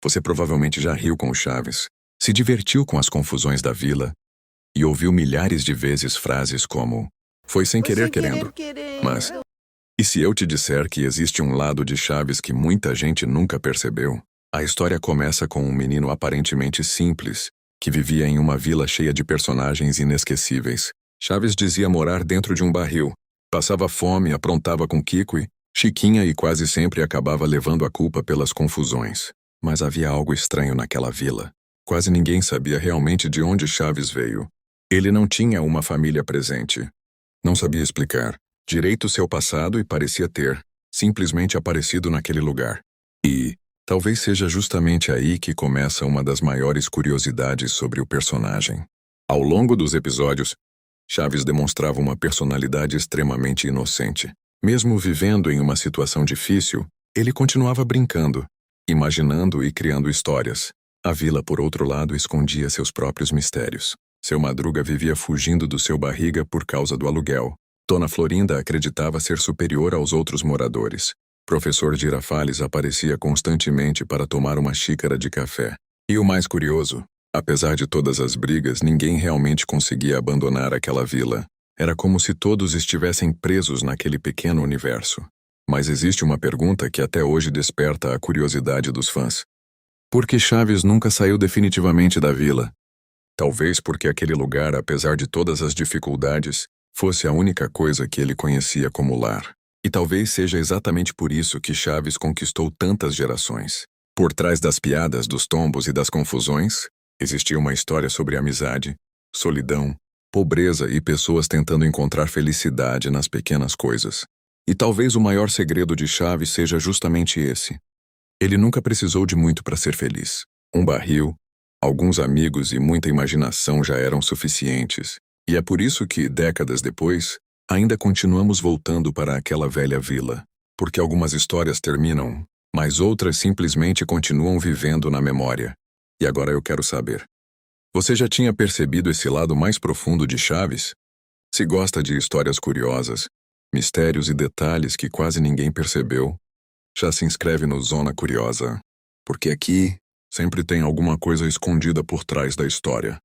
Você provavelmente já riu com o Chaves, se divertiu com as confusões da vila e ouviu milhares de vezes frases como "foi sem querer querendo". Mas, e se eu te disser que existe um lado de Chaves que muita gente nunca percebeu? A história começa com um menino aparentemente simples, que vivia em uma vila cheia de personagens inesquecíveis. Chaves dizia morar dentro de um barril, passava fome, aprontava com Kiko e Chiquinha e quase sempre acabava levando a culpa pelas confusões. Mas havia algo estranho naquela vila. Quase ninguém sabia realmente de onde Chaves veio. Ele não tinha uma família presente. Não sabia explicar direito seu passado e parecia ter simplesmente aparecido naquele lugar. E talvez seja justamente aí que começa uma das maiores curiosidades sobre o personagem. Ao longo dos episódios, Chaves demonstrava uma personalidade extremamente inocente. Mesmo vivendo em uma situação difícil, ele continuava brincando, imaginando e criando histórias. A vila, por outro lado, escondia seus próprios mistérios. Seu Madruga vivia fugindo do seu barriga por causa do aluguel. Dona Florinda acreditava ser superior aos outros moradores. Professor Girafales aparecia constantemente para tomar uma xícara de café. E o mais curioso, apesar de todas as brigas, ninguém realmente conseguia abandonar aquela vila. Era como se todos estivessem presos naquele pequeno universo. Mas existe uma pergunta que até hoje desperta a curiosidade dos fãs. Por que Chaves nunca saiu definitivamente da vila? Talvez porque aquele lugar, apesar de todas as dificuldades, fosse a única coisa que ele conhecia como lar. E talvez seja exatamente por isso que Chaves conquistou tantas gerações. Por trás das piadas, dos tombos e das confusões, existia uma história sobre amizade, solidão, pobreza e pessoas tentando encontrar felicidade nas pequenas coisas. E talvez o maior segredo de Chaves seja justamente esse. Ele nunca precisou de muito para ser feliz. Um barril, alguns amigos e muita imaginação já eram suficientes. E é por isso que, décadas depois, ainda continuamos voltando para aquela velha vila. Porque algumas histórias terminam, mas outras simplesmente continuam vivendo na memória. E agora eu quero saber. Você já tinha percebido esse lado mais profundo de Chaves? Se gosta de histórias curiosas, mistérios e detalhes que quase ninguém percebeu, já se inscreve no Zona Curiosa. Porque aqui sempre tem alguma coisa escondida por trás da história.